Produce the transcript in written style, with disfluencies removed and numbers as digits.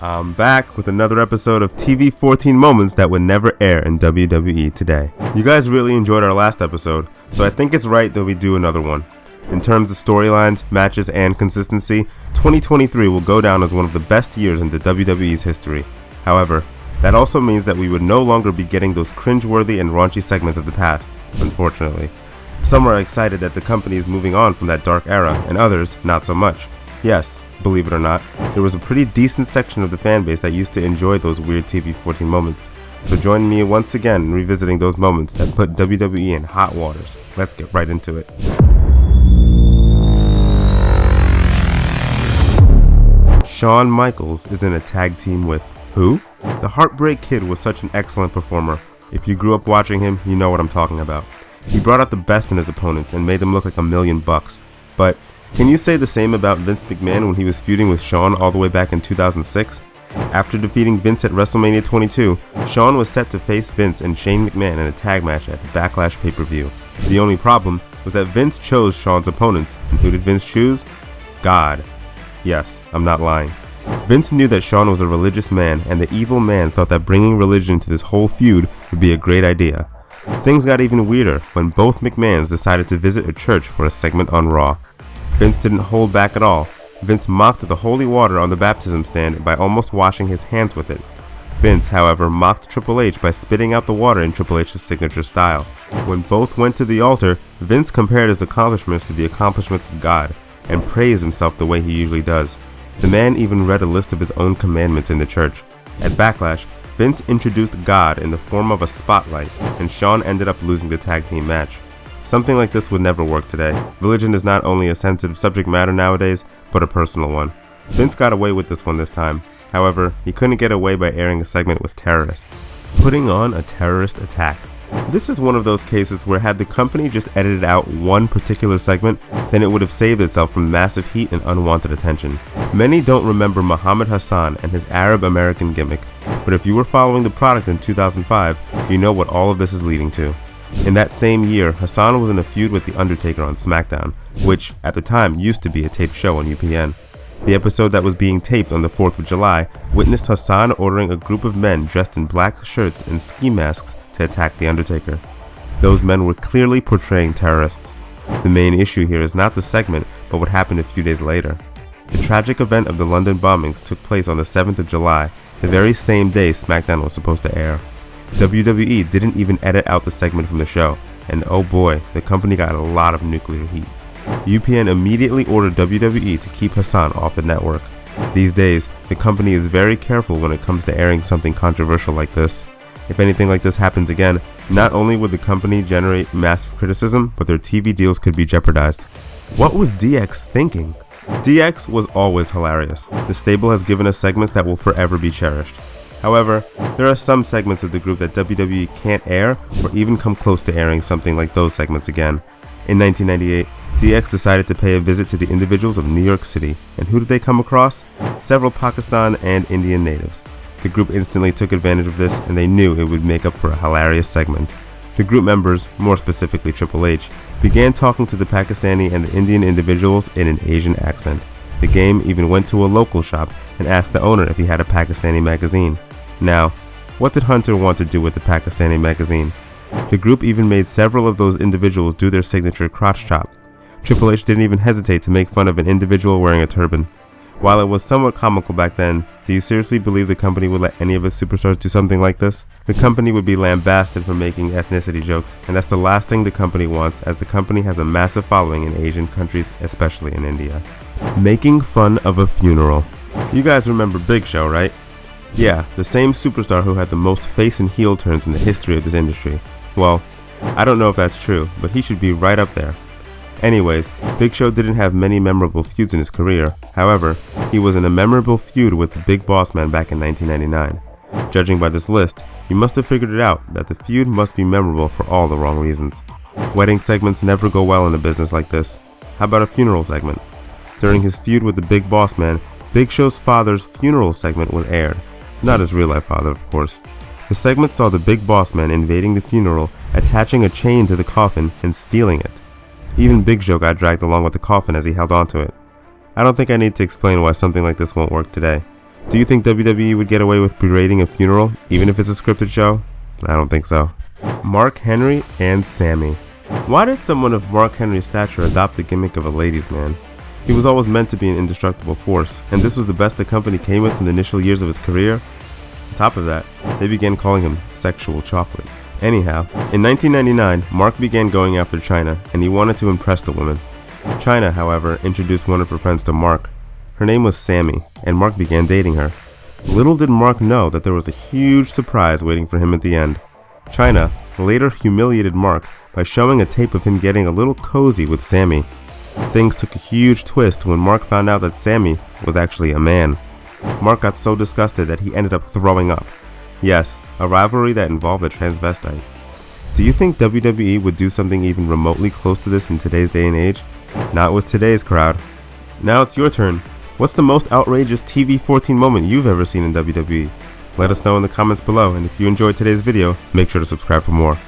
I'm back with another episode of TV-14 moments that would never air in WWE today. You guys really enjoyed our last episode, so I think it's right that we do another one. In terms of storylines, matches, and consistency, 2023 will go down as one of the best years in the WWE's history. However, that also means that we would no longer be getting those cringeworthy and raunchy segments of the past, unfortunately. Some are excited that the company is moving on from that dark era, and others, not so much. Yes, believe it or not, there was a pretty decent section of the fanbase that used to enjoy those weird TV-14 moments. So join me once again in revisiting those moments that put WWE in hot waters. Let's get right into it. Shawn Michaels is in a tag team with who? The Heartbreak Kid was such an excellent performer. If you grew up watching him, you know what I'm talking about. He brought out the best in his opponents and made them look like $1 million. But can you say the same about Vince McMahon when he was feuding with Shawn all the way back in 2006? After defeating Vince at WrestleMania 22, Shawn was set to face Vince and Shane McMahon in a tag match at the Backlash pay-per-view. The only problem was that Vince chose Shawn's opponents, and who did Vince choose? God. Yes, I'm not lying. Vince knew that Shawn was a religious man, and the evil man thought that bringing religion to this whole feud would be a great idea. Things got even weirder when both McMahons decided to visit a church for a segment on Raw. Vince didn't hold back at all. Vince mocked the holy water on the baptism stand by almost washing his hands with it. Vince, however, mocked Triple H by spitting out the water in Triple H's signature style. When both went to the altar, Vince compared his accomplishments to the accomplishments of God and praised himself the way he usually does. The man even read a list of his own commandments in the church. At Backlash, Vince introduced God in the form of a spotlight, and Shawn ended up losing the tag team match. Something like this would never work today. Religion is not only a sensitive subject matter nowadays, but a personal one. Vince got away with this one this time. However, he couldn't get away by airing a segment with terrorists. Putting on a terrorist attack. This is one of those cases where had the company just edited out one particular segment, then it would have saved itself from massive heat and unwanted attention. Many don't remember Muhammad Hassan and his Arab-American gimmick, but if you were following the product in 2005, you know what all of this is leading to. In that same year, Hassan was in a feud with The Undertaker on SmackDown, which, at the time, used to be a taped show on UPN. The episode that was being taped on the 4th of July witnessed Hassan ordering a group of men dressed in black shirts and ski masks to attack The Undertaker. Those men were clearly portraying terrorists. The main issue here is not the segment, but what happened a few days later. The tragic event of the London bombings took place on the 7th of July, the very same day SmackDown was supposed to air. WWE didn't even edit out the segment from the show, and oh boy, the company got a lot of nuclear heat. UPN immediately ordered WWE to keep Hassan off the network. These days, the company is very careful when it comes to airing something controversial like this. If anything like this happens again, not only would the company generate massive criticism, but their TV deals could be jeopardized. What was DX thinking? DX was always hilarious. The stable has given us segments that will forever be cherished. However, there are some segments of the group that WWE can't air or even come close to airing something like those segments again. In 1998, DX decided to pay a visit to the individuals of New York City, and who did they come across? Several Pakistan and Indian natives. The group instantly took advantage of this, and they knew it would make up for a hilarious segment. The group members, more specifically Triple H, began talking to the Pakistani and the Indian individuals in an Asian accent. The game even went to a local shop and asked the owner if he had a Pakistani magazine. Now, what did Hunter want to do with the Pakistani magazine? The group even made several of those individuals do their signature crotch chop. Triple H didn't even hesitate to make fun of an individual wearing a turban. While it was somewhat comical back then, do you seriously believe the company would let any of its superstars do something like this? The company would be lambasted for making ethnicity jokes, and that's the last thing the company wants, as the company has a massive following in Asian countries, especially in India. Making fun of a funeral. You guys remember Big Show, right? Yeah, the same superstar who had the most face and heel turns in the history of this industry. Well, I don't know if that's true, but he should be right up there. Anyways, Big Show didn't have many memorable feuds in his career. However, he was in a memorable feud with the Big Boss Man back in 1999. Judging by this list, you must have figured it out that the feud must be memorable for all the wrong reasons. Wedding segments never go well in a business like this. How about a funeral segment? During his feud with the Big Boss Man, Big Show's father's funeral segment was aired. Not his real-life father, of course. The segment saw the Big Boss Man invading the funeral, attaching a chain to the coffin, and stealing it. Even Big Show got dragged along with the coffin as he held onto it. I don't think I need to explain why something like this won't work today. Do you think WWE would get away with berating a funeral, even if it's a scripted show? I don't think so. Mark Henry and Sammy. Why did someone of Mark Henry's stature adopt the gimmick of a ladies' man? He was always meant to be an indestructible force, and this was the best the company came with in the initial years of his career. On top of that, they began calling him sexual chocolate. Anyhow, in 1999, Mark began going after Chyna, and he wanted to impress the women. Chyna, however, introduced one of her friends to Mark. Her name was Sammy, and Mark began dating her. Little did Mark know that there was a huge surprise waiting for him at the end. Chyna later humiliated Mark by showing a tape of him getting a little cozy with Sammy. Things took a huge twist when Mark found out that Sammy was actually a man. Mark got so disgusted that he ended up throwing up. Yes, a rivalry that involved a transvestite. Do you think WWE would do something even remotely close to this in today's day and age? Not with today's crowd. Now it's your turn. What's the most outrageous TV-14 moment you've ever seen in WWE? Let us know in the comments below, and if you enjoyed today's video, make sure to subscribe for more.